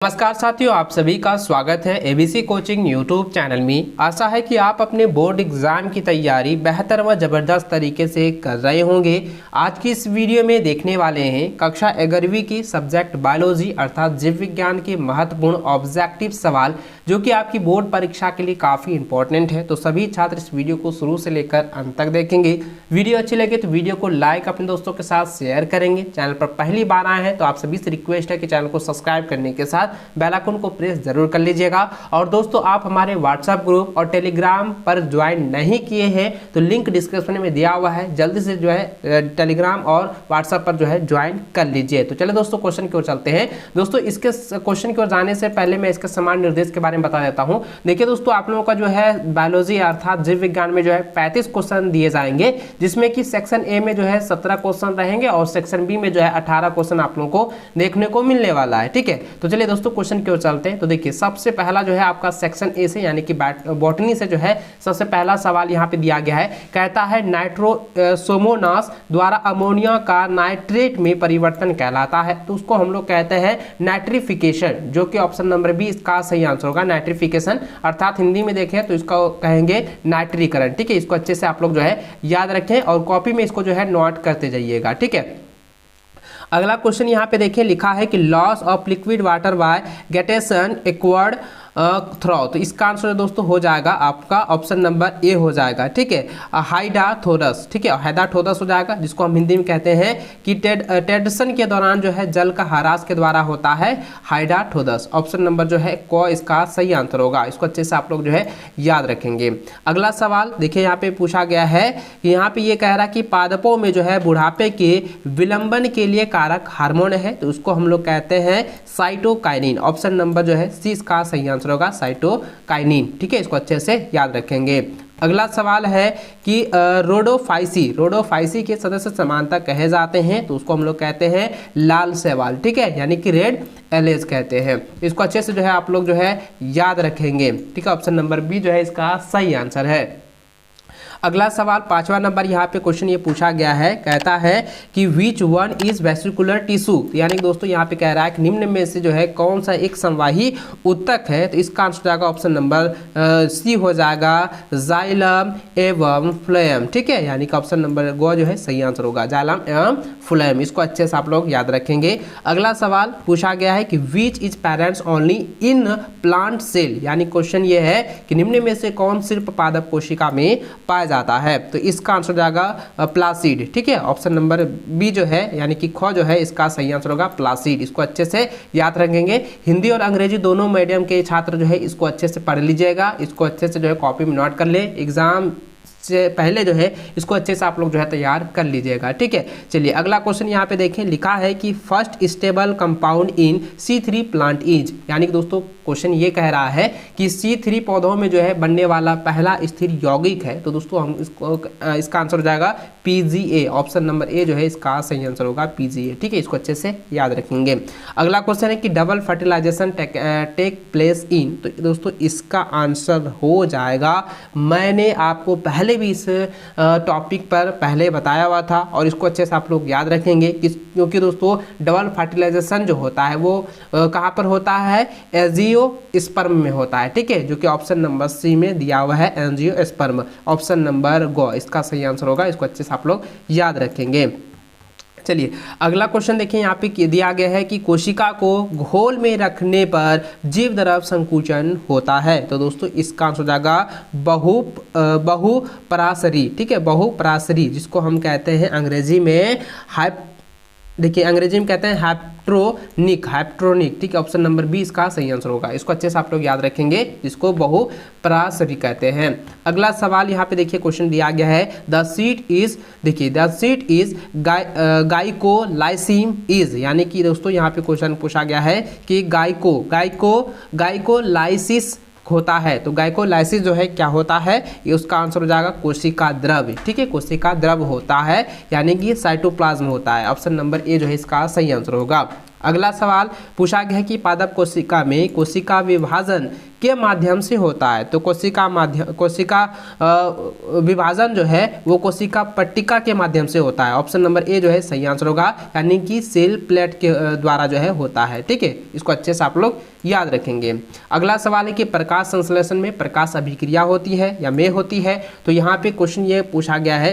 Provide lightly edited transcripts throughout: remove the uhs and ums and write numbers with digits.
नमस्कार साथियों, आप सभी का स्वागत है एबीसी कोचिंग यूट्यूब चैनल में। आशा है कि आप अपने बोर्ड एग्जाम की तैयारी बेहतर व ज़बरदस्त तरीके से कर रहे होंगे। आज की इस वीडियो में देखने वाले हैं कक्षा 11वीं की सब्जेक्ट बायोलॉजी अर्थात जीव विज्ञान के महत्वपूर्ण ऑब्जेक्टिव सवाल, जो कि आपकी बोर्ड परीक्षा के लिए काफ़ी इंपॉर्टेंट है। तो सभी छात्र इस वीडियो को शुरू से लेकर अंत तक देखेंगे। वीडियो अच्छी लगे तो वीडियो को लाइक अपने दोस्तों के साथ शेयर करेंगे। चैनल पर पहली बार आए हैं तो आप सभी से रिक्वेस्ट है कि चैनल को सब्सक्राइब करने के साथ बेल आइकन को प्रेस जरूर कर लीजिएगा। और दोस्तों, आप हमारे व्हाट्सएप ग्रुप और टेलीग्राम पर ज्वाइन नहीं किए हैं तो लिंक डिस्क्रिप्शन में दिया हुआ है, जल्दी से जो है टेलीग्राम और व्हाट्सएप पर जो है ज्वाइन कर लीजिए। तो चलिए दोस्तों, क्वेश्चन की ओर चलते हैं। दोस्तों, इसके क्वेश्चन की ओर जाने से पहले मैं इसके समान निर्देश के बारे में बता देता हूं। देखिए दोस्तों, आप लोगों का जो है बायोलॉजी अर्थात जीव विज्ञान में जो है 35 क्वेश्चन दिए जाएंगे, जिसमें कि सेक्शन ए में जो है 17 क्वेश्चन रहेंगे और सेक्शन बी में जो है 18 क्वेश्चन आप लोगों को देखने को मिलने वाला है। ठीक है, तो चलिए दोस्तों क्वेश्चन की ओर चलते हैं। तो देखिए, सबसे पहला जो है आपका सेक्शन ए से यानी कि बॉटनी से जो है सबसे पहला सवाल यहाँ पे दिया गया है। कहता है नाइट्रोसोमोनास द्वारा अमोनिया का नाइट्रेट में परिवर्तन कहलाता है। तो उसको हम लोग कहते हैं नाइट्रिफिकेशन, जो कि ऑप्शन नंबर बी इसका सही आंसर होगा। नाइट्रिफिकेशन अर्थात हिंदी में देखें तो इसको कहेंगे नाइट्रीकरण। ठीक है, इसको अच्छे से आप लोग जो है याद रखें और कॉपी में इसको जो है नोट करते जाइएगा। ठीक है, अगला क्वेश्चन यहाँ पे देखिए, लिखा है कि loss of liquid water by guttation acquired through. तो इसका आंसर दोस्तों हो जाएगा आपका ऑप्शन नंबर ए हो जाएगा। ठीक है, हाइडाथोरस। ठीक है, हाइडाथोरस हो जाएगा, जिसको हम हिंदी में कहते हैं कि टेडसन के दौरान जो है जल का ह्रास के द्वारा होता है हाइडाथोरस। ऑप्शन नंबर जो है को इसका सही आंसर होगा। इसको अच्छे से आप लोग जो है याद रखेंगे। अगला सवाल देखिए, यहाँ पे पूछा गया है कि यहाँ पे ये कह रहा है कि पादपों में जो है बुढ़ापे के विलंबन के लिए कारक हार्मोन है, तो उसको हम लोग कहते हैं साइटोकाइनिन। ऑप्शन नंबर जो है सी इसका सही आंसर होगा, साइटोकाइनिन। ठीक है, इसको अच्छे से याद रखेंगे। अगला सवाल है कि रोडोफाइसी के सदस्य समानता कहे जाते हैं, तो उसको हम लोग कहते हैं लाल शैवाल। ठीक है, यानी कि रेड एलेज कहते हैं। इसको अच्छे से जो है आप लोग जो है याद रखेंगे। ठीक है, ऑप्शन नंबर बी जो है इसका सही आंसर है। अगला सवाल 5वां नंबर यहाँ पे क्वेश्चन ये पूछा गया है। कहता है कि which one is vesicular tissue, यानी कि दोस्तों यहाँ पे कह रहा है कि निम्न में से जो है कौन सा एक संवाही ऊतक है। तो इसका आंसर जाएगा ऑप्शन नंबर सी हो जाएगा, जाइलम एवं फ्लोएम। ठीक है, यानी कि ऑप्शन नंबर गो जो है सही आंसर होगा, जाइलम एवं फ्लोएम। इसको अच्छे से आप लोग याद रखेंगे। अगला सवाल पूछा गया है कि which is parents only in plant cell, यानी क्वेश्चन ये है कि निम्न में से कौन सिर्फ पादप कोशिका में पाया जाता है। तो इसका आंसर जाएगा प्लासिड। ठीक है, ऑप्शन नंबर बी जो है यानी कि ख जो है इसका सही आंसर होगा प्लासिड। इसको अच्छे से याद रखेंगे। हिंदी और अंग्रेजी दोनों मीडियम के छात्र जो है इसको अच्छे से पढ़ लीजिएगा। इसको अच्छे से जो है कॉपी में नोट कर ले, एग्जाम से पहले जो है इसको अच्छे से आप लोग जो है तैयार कर लीजिएगा। ठीक है, चलिए अगला क्वेश्चन यहाँ पे देखें। लिखा है कि first stable compound in C3 plant is, यानी कि दोस्तों क्वेश्चन ये कह रहा है कि C3 पौधों में जो है बनने वाला पहला स्थिर यौगिक है। तो दोस्तों हम इसका आंसर हो जाएगा PGA। ऑप्शन नंबर ए जो है इसका सही आंसर होगा PGA। ठीक है, इसको अच्छे से याद रखेंगे। अगला क्वेश्चन है कि double fertilization take place in, तो दोस्तों इसका आंसर हो जाएगा, मैंने आपको पहले भी इस टॉपिक पर पहले बताया हुआ था और इसको अच्छे से आप लोग याद रखेंगे क्योंकि दोस्तों डबल फर्टिलाइजेशन जो होता है वो कहाँ पर होता है, एंजियोस्पर्म में होता है। ठीक है, जो कि ऑप्शन नंबर सी में दिया हुआ है, एंजियोस्पर्म। ऑप्शन नंबर गो इसका सही आंसर होगा। इसको अच्छे से आप लोग याद रखेंगे। चलिए अगला क्वेश्चन देखिए, यहाँ पे दिया गया है कि कोशिका को घोल में रखने पर जीव द्रव संकुचन होता है। तो दोस्तों इसका आंसर हो जाएगा बहुपराशरी। ठीक है, बहुपराशरी, जिसको हम कहते हैं अंग्रेजी में अंग्रेजी में कहते हैं हैप्ट्रोनिक। ठीक है, ऑप्शन नंबर बी इसका सही आंसर होगा। इसको अच्छे से आप लोग याद रखेंगे, जिसको बहुपराशरी कहते हैं। अगला सवाल यहाँ पे देखिए क्वेश्चन दिया गया है, द सीट इज गाइकोलाइसिन इज, यानी कि दोस्तों यहाँ पे क्वेश्चन पूछा गया है कि गाइकोलाइसिस होता है। तो गाइकोलाइसिस जो है क्या होता है, ये उसका आंसर हो जाएगा कोशिका द्रव। ठीक है, कोशिका द्रव होता है यानी कि साइटोप्लाज्म होता है। ऑप्शन नंबर ए जो है इसका सही आंसर होगा। अगला सवाल पूछा गया है कि पादप कोशिका में कोशिका विभाजन के माध्यम से होता है। तो कोशिका विभाजन जो है वो कोशिका पट्टिका के माध्यम से होता है। ऑप्शन नंबर ए जो है सही आंसर होगा, यानी कि सेल प्लेट के द्वारा जो है होता है। ठीक है, इसको अच्छे से आप लोग याद रखेंगे। अगला सवाल है कि प्रकाश संश्लेषण में प्रकाश अभिक्रिया होती है या में होती है। तो यहाँ पे क्वेश्चन ये पूछा गया है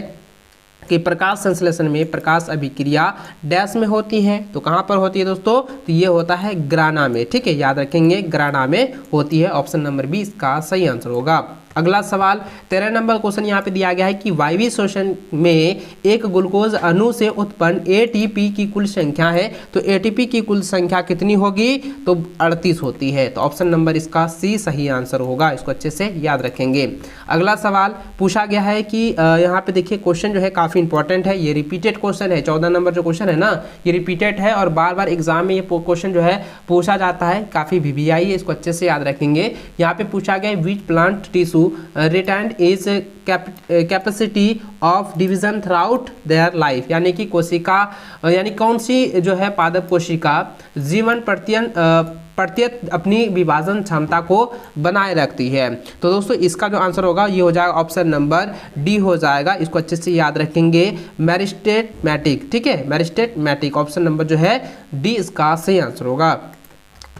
कि प्रकाश संश्लेषण में प्रकाश अभिक्रिया डैश में होती है। तो कहाँ पर होती है दोस्तों? तो ये होता है ग्राना में। ठीक है, याद रखेंगे ग्राना में होती है। ऑप्शन नंबर बी इसका सही आंसर होगा। अगला सवाल 13 नंबर क्वेश्चन यहाँ पे दिया गया है कि वायवीय श्वसन में एक ग्लूकोज अणु से उत्पन्न एटीपी की कुल संख्या है। तो एटीपी की कुल संख्या कितनी होगी? तो 38 होती है। तो ऑप्शन नंबर इसका सी सही आंसर होगा, इसको अच्छे से याद रखेंगे। अगला सवाल पूछा गया है कि यहाँ पे देखिए क्वेश्चन जो है काफ़ी इंपॉर्टेंट है, ये रिपीटेड क्वेश्चन है। 14 नंबर जो क्वेश्चन है ना, ये रिपीटेड है और बार बार एग्जाम में ये क्वेश्चन जो है पूछा जाता है, काफ़ी वीवीआई है, इसको अच्छे से याद रखेंगे। यहाँ पे पूछा गया which plant tissue retained is capacity of division through their life, यानी कि कोशिका यानी कौन सी जो है पादप कोशिका जीवन प्रत्येक अपनी विभाजन क्षमता को बनाए रखती है। तो दोस्तों इसका जो आंसर होगा ये हो जाएगा ऑप्शन नंबर डी हो जाएगा, इसको अच्छे से याद रखेंगे, मेरिस्टेमेटिक। ठीक है, मेरिस्टेमेटिक ऑप्शन नंबर जो है डी इसका सही आंसर होगा।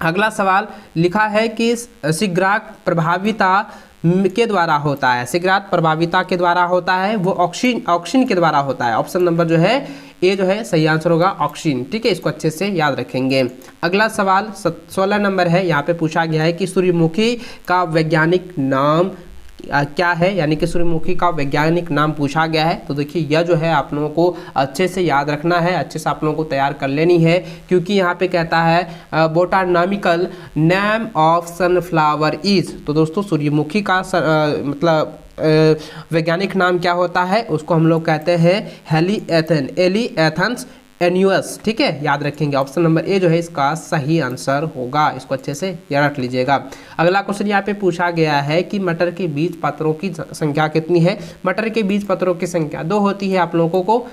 अगला सवाल लिखा है कि शीघ्रात प्रभाविता के द्वारा होता है, शीघ्रात प्रभाविता के द्वारा होता है, वो ऑक्सीन के द्वारा होता है। ऑप्शन नंबर जो है ए जो है सही आंसर होगा ऑक्सीन। ठीक है, इसको अच्छे से याद रखेंगे। अगला सवाल 16 नंबर है, यहाँ पे पूछा गया है कि सूर्यमुखी का वैज्ञानिक नाम क्या है, यानी कि सूर्यमुखी का वैज्ञानिक नाम पूछा गया है। तो देखिए यह जो है आप लोगों को अच्छे से याद रखना है, अच्छे से आप लोगों को तैयार कर लेनी है, क्योंकि यहाँ पे कहता है botanical name of sunflower is. तो दोस्तों सूर्यमुखी का मतलब वैज्ञानिक नाम क्या होता है, उसको हम लोग कहते हैं एलिएथन्स एन्यूअस। ठीक है, याद रखेंगे। ऑप्शन नंबर ए जो है इसका सही आंसर होगा, इसको अच्छे से याद रख लीजिएगा। अगला क्वेश्चन यहाँ पे पूछा गया है कि मटर के बीज पत्रों की संख्या कितनी है। मटर के बीज पत्रों की संख्या 2 होती है, आप लोगों को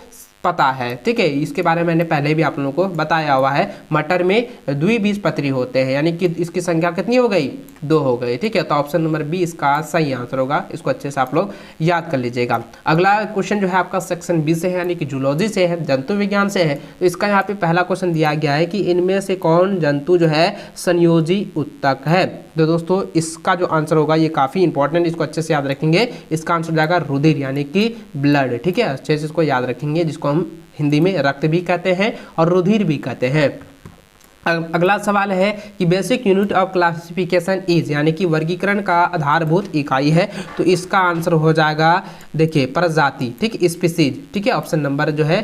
पता है। ठीक है, इसके बारे में मैंने पहले भी आप लोगों को बताया हुआ है। मटर में द्विबीजपत्री होते हैं, यानी कि इसकी संख्या कितनी हो गई? 2 हो गई। ठीक है, तो ऑप्शन नंबर बी इसका सही आंसर होगा, इसको अच्छे से आप लोग याद कर लीजिएगा। अगला क्वेश्चन जो है आपका सेक्शन बी से है, यानी कि जूलॉजी से है, जंतु विज्ञान से है। तो इसका यहाँ पे पहला क्वेश्चन दिया गया है कि इनमें से कौन जंतु जो है संयोजी उत्तक है। तो दोस्तों इसका जो आंसर होगा ये काफ़ी इंपॉर्टेंट, इसको अच्छे से याद रखेंगे। इसका आंसर जाएगा रुधिर, यानी कि ब्लड। ठीक है, अच्छे से इसको याद रखेंगे, जिसको हम हिंदी में रक्त भी कहते हैं और रुधिर भी कहते हैं। अगला सवाल है कि basic unit of classification is, यानी कि वर्गीकरण का आधारभूत इकाई है। तो इसका आंसर हो जाएगा देखिए प्रजाति। ठीक, स्पीसीज। ठीक है, ऑप्शन नंबर जो है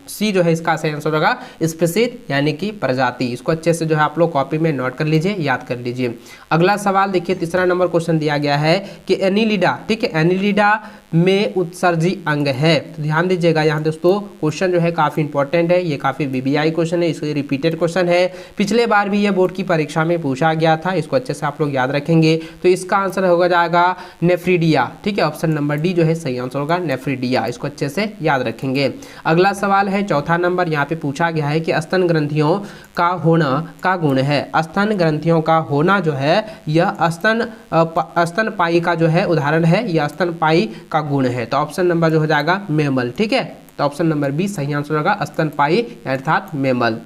सी जो है इसका सही आंसर होगा स्पीसीज, यानी कि प्रजाति। इसको अच्छे से जो है आप लोग कॉपी में नोट कर लीजिए, याद कर लीजिए। अगला सवाल देखिए, तीसरा नंबर क्वेश्चन दिया गया है कि एनिलिडा, ठीक है, एनिलिडा में उत्सर्जी अंग है। तो ध्यान दीजिएगा यहाँ दोस्तों, क्वेश्चन जो है काफ़ी इंपॉर्टेंट है, ये काफ़ी वीवीआई क्वेश्चन है, इसको रिपीटेड क्वेश्चन है, पिछले बार भी ये बोर्ड की परीक्षा में पूछा गया था, इसको अच्छे से आप लोग याद रखेंगे। तो इसका आंसर होगा जाएगा नेफ्रीडिया। ठीक है, ऑप्शन नंबर डी जो है सही आंसर होगा नेफ्रीडिया, इसको अच्छे से याद रखेंगे। अगला सवाल है चौथा नंबर, यहाँ पे पूछा गया है कि स्तन ग्रंथियों का होना का गुण है। स्तन ग्रंथियों का होना जो है यह स्तनपायी का जो है उदाहरण है, यह स्तनपायी का गुण है। तो ऑप्शन नंबर जो हो जाएगा मेमल। ठीक है, तो ऑप्शन नंबर बी सही आंसर होगा स्तनपायी अर्थात मेमल।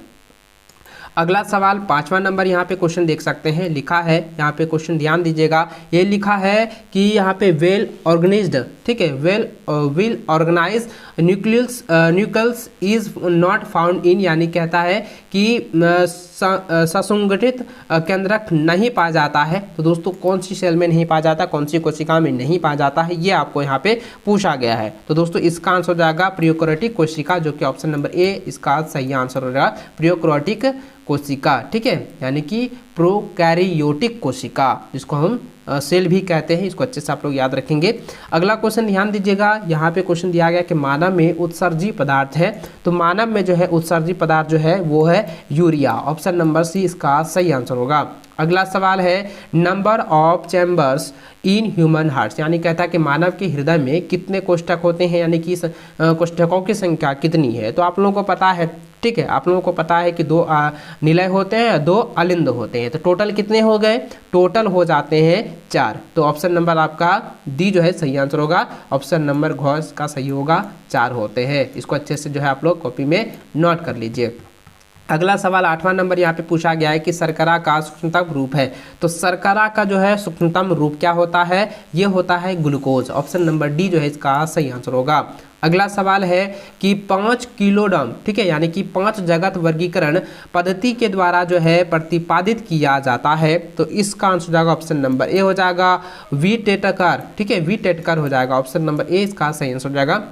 अगला सवाल पांचवा नंबर, यहाँ पे क्वेश्चन देख सकते हैं, लिखा है यहाँ पे क्वेश्चन ध्यान दीजिएगा, ये लिखा है कि यहाँ पे वेल ऑर्गेनाइज्ड, ठीक है, well organize nucleus is not found in, यानी कहता है कि ससंगठित केंद्रक नहीं पाया जाता है। तो दोस्तों कौन सी सेल में नहीं पाया जाता, कौन सी कोशिका में नहीं पाया जाता है, ये आपको यहाँ पे पूछा गया है। तो दोस्तों इसका आंसर हो जाएगा प्रोकैरियोटिक कोशिका, जो कि ऑप्शन नंबर ए इसका सही आंसर हो जाएगा प्रोकैरियोटिक कोशिका। ठीक है, यानी कि प्रोकैरियोटिक कोशिका, जिसको हम सेल भी कहते हैं, इसको अच्छे से आप लोग याद रखेंगे। अगला क्वेश्चन ध्यान दीजिएगा, यहाँ पे क्वेश्चन दिया गया कि मानव में उत्सर्जी पदार्थ है। तो मानव में जो है उत्सर्जी पदार्थ जो है वो है यूरिया, ऑप्शन नंबर सी इसका सही आंसर होगा। अगला सवाल है number of chambers in human hearts, यानी कहता है कि मानव के हृदय में कितने कोष्ठक होते हैं, यानी कि कोष्ठकों की संख्या कितनी है। तो आप लोगों को पता है, ठीक है, आप लोगों को पता है कि 2 निलय होते हैं, 2 अलिंद होते हैं। तो टोटल कितने हो गए, टोटल हो जाते हैं 4। तो ऑप्शन नंबर आपका डी जो है सही आंसर होगा। ऑप्शन नंबर घ का सही होगा, 4 होते हैं। इसको अच्छे से जो है आप लोग कॉपी में नोट कर लीजिए। अगला सवाल 8वां नंबर यहाँ पे पूछा गया है कि शर्करा का सूक्ष्मतम रूप है। तो शर्करा का जो है सूक्ष्मतम रूप क्या होता है, ये होता है ग्लूकोज। ऑप्शन नंबर डी जो है इसका सही आंसर होगा। अगला सवाल है कि 5 किलोडाम, ठीक है, यानी कि 5 जगत वर्गीकरण पद्धति के द्वारा जो है प्रतिपादित किया जाता है। तो इसका आंसर हो जाएगा ऑप्शन नंबर ए हो जाएगा वी टेटकर, ठीक है, वी टेटकर हो जाएगा। ऑप्शन नंबर ए इसका सही आंसर हो जाएगा।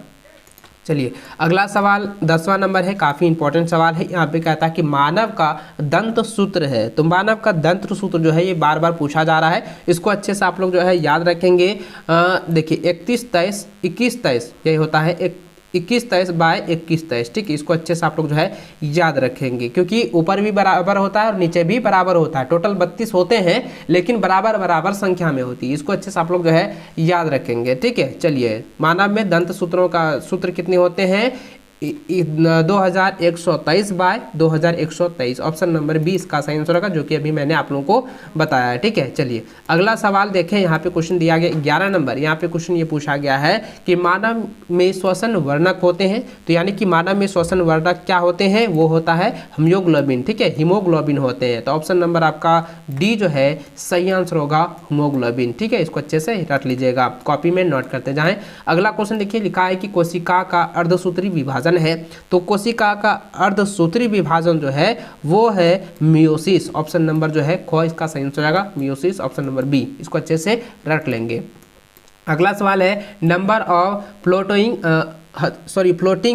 चलिए अगला सवाल 10वां नंबर है, काफ़ी इंपॉर्टेंट सवाल है। यहाँ पे कहता है कि मानव का दंत सूत्र है। तो मानव का दंत सूत्र जो है ये बार बार पूछा जा रहा है, इसको अच्छे से आप लोग जो है याद रखेंगे। देखिए 31 23 21 23 यही होता है, 21 23 बाय 21 23, ठीक है। इसको अच्छे से आप लोग जो है याद रखेंगे, क्योंकि ऊपर भी बराबर होता है और नीचे भी बराबर होता है। टोटल 32 होते हैं, लेकिन बराबर बराबर संख्या में होती है। इसको अच्छे से आप लोग जो है याद रखेंगे, ठीक है। चलिए मानव में दंत सूत्रों का सूत्र कितने होते हैं, 2123 बाय 2123। ऑप्शन नंबर 20 का सही आंसर होगा, जो कि अभी मैंने आप लोगों को बताया है, ठीक है। चलिए अगला सवाल देखें, यहाँ पे क्वेश्चन दिया गया 11 नंबर। यहाँ पे क्वेश्चन ये पूछा गया है कि मानव में श्वसन वर्णक होते हैं। तो यानी कि मानव में श्वसन वर्णक क्या होते हैं, वो होता है हीमोग्लोबिन, ठीक है, हीमोग्लोबिन होते हैं। तो ऑप्शन नंबर आपका डी जो है सही आंसर होगा हीमोग्लोबिन, ठीक है। इसको अच्छे से रख लीजिएगा, कॉपी में नोट करते जाएं। अगला क्वेश्चन देखिए, लिखा है कि कोशिका का अर्धसूत्री विभाजन है। तो कोशिका का अर्धसूत्री विभाजन जो है वो है मियोसिस। ऑप्शन नंबर जो है ख इसका सही आंसर हो जाएगा मियोसिस। ऑप्शन नंबर बी, इसको अच्छे से रट लेंगे। अगला सवाल है नंबर ऑफ फ्लोटिंग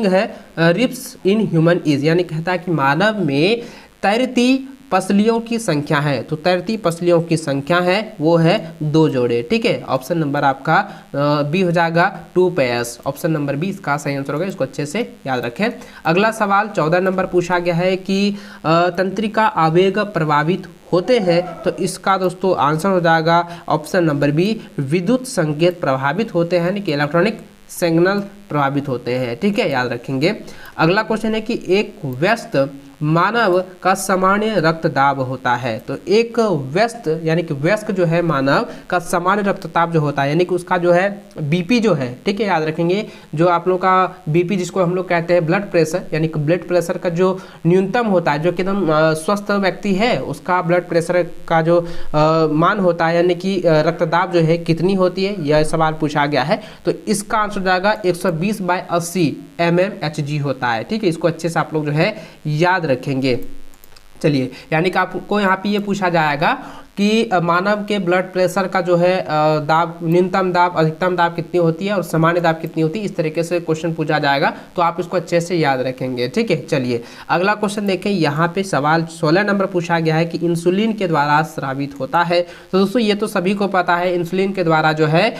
है रिब्स इन ह्यूमन इज, यानी कहता है कि मानव में तैरती पसलियों की संख्या है। तो तैरती पसलियों की संख्या है वो है 2 जोड़े, ठीक है। ऑप्शन नंबर आपका बी हो जाएगा 2 पेयर्स। ऑप्शन नंबर बी इसका सही आंसर होगा, इसको अच्छे से याद रखें। अगला सवाल 14 नंबर पूछा गया है कि तंत्रिका आवेग प्रभावित होते हैं। तो इसका दोस्तों आंसर हो जाएगा ऑप्शन नंबर बी, विद्युत संकेत प्रभावित होते हैं, यानी कि इलेक्ट्रॉनिक सिग्नल प्रभावित होते हैं, ठीक है, याद रखेंगे। अगला क्वेश्चन है कि एक व्यस्त मानव का सामान्य रक्तदाब होता है। तो एक व्यस्त यानी कि वयस्क जो है मानव का सामान्य रक्तदाब जो होता है, यानी कि उसका जो है बीपी जो है, ठीक है, याद रखेंगे। जो आप लोग का बीपी जिसको हम लोग कहते हैं ब्लड प्रेशर, यानी कि ब्लड प्रेशर का जो न्यूनतम होता है, जो कि एकदम स्वस्थ व्यक्ति है उसका ब्लड प्रेशर का जो मान होता है, यानी कि रक्तदाब जो है कितनी होती है, यह सवाल पूछा गया है। तो इसका आंसर जाएगा 120/80 mmHg होता है, ठीक है। इसको अच्छे से आप लोग जो है याद रखेंगे। चलिए यानी कि आपको यहाँ पे ये पूछा जाएगा कि मानव के ब्लड प्रेशर का जो है दाब, न्यूनतम दाब, अधिकतम दाब कितनी होती है और सामान्य दाब कितनी होती है, इस तरीके से क्वेश्चन पूछा जाएगा। तो आप इसको अच्छे से याद रखेंगे, ठीक है। चलिए अगला क्वेश्चन देखें, यहाँ पे सवाल 16 नंबर पूछा गया है कि इंसुलिन के द्वारा स्रावित होता है। तो दोस्तों ये तो सभी को पता है, इंसुलिन के द्वारा जो है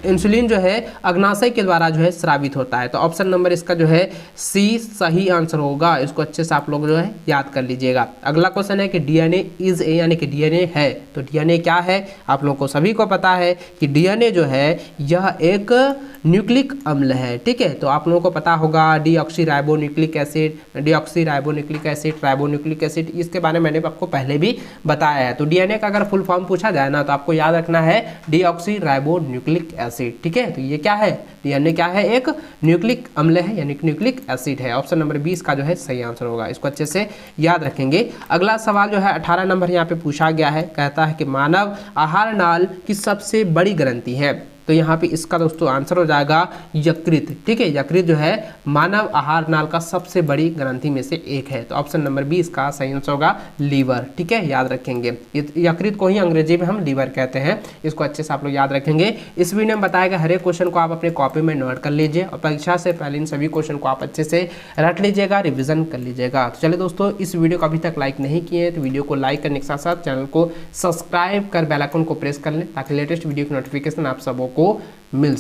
इंसुलिन जो है अग्नाशय के द्वारा जो है स्रावित होता है। तो ऑप्शन नंबर इसका जो है सी सही आंसर होगा, इसको अच्छे से आप लोग जो है याद कर लीजिएगा। अगला क्वेश्चन है कि डीएनए इज ए, यानी कि डीएनए है। तो डीएनए क्या है, आप लोग को सभी को पता है कि डीएनए जो है यह एक न्यूक्लिक अम्ल है, ठीक है। तो आप लोगों को पता होगा डीऑक्सीराइबोन्यूक्लिक एसिड, राइबोन्यूक्लिक एसिड, इसके बारे में मैंने आपको पहले भी बताया है। तो डीएनए का अगर फुल फॉर्म पूछा जाए ना, तो आपको याद रखना है डीऑक्सीराइबोन्यूक्लिक एसिड, ठीक है। तो ये क्या है, डीएनए क्या है, एक न्यूक्लिक अम्ल है, यानी न्यूक्लिक एसिड है। ऑप्शन नंबर 20 का जो है सही आंसर होगा, इसको अच्छे से याद रखेंगे। अगला सवाल जो है 18 नंबर यहाँ पे पूछा गया है, कहता है कि मानव आहार नाल की सबसे बड़ी ग्रंथि है। तो यहाँ पे इसका दोस्तों आंसर हो जाएगा यकृत, ठीक है। यकृत जो है मानव आहार नाल का सबसे बड़ी ग्रंथि में से एक है। तो ऑप्शन नंबर 20 का सही आंसर होगा लीवर, ठीक है, याद रखेंगे। यकृत को ही अंग्रेजी में हम लीवर कहते हैं, इसको अच्छे से आप लोग याद रखेंगे। इस वीडियो में बताया गया हर एक क्वेश्चन को आप अपने कॉपी में नोट कर लीजिए और परीक्षा से पहले इन सभी क्वेश्चन को आप अच्छे से रट लीजिएगा, रिविजन कर लीजिएगा। तो चलिए दोस्तों, इस वीडियो को अभी तक लाइक नहीं किए तो वीडियो को लाइक करने के साथ साथ चैनल को सब्सक्राइब कर बेल आइकन को प्रेस कर लें, ताकि लेटेस्ट वीडियो की नोटिफिकेशन आप सबों को मिल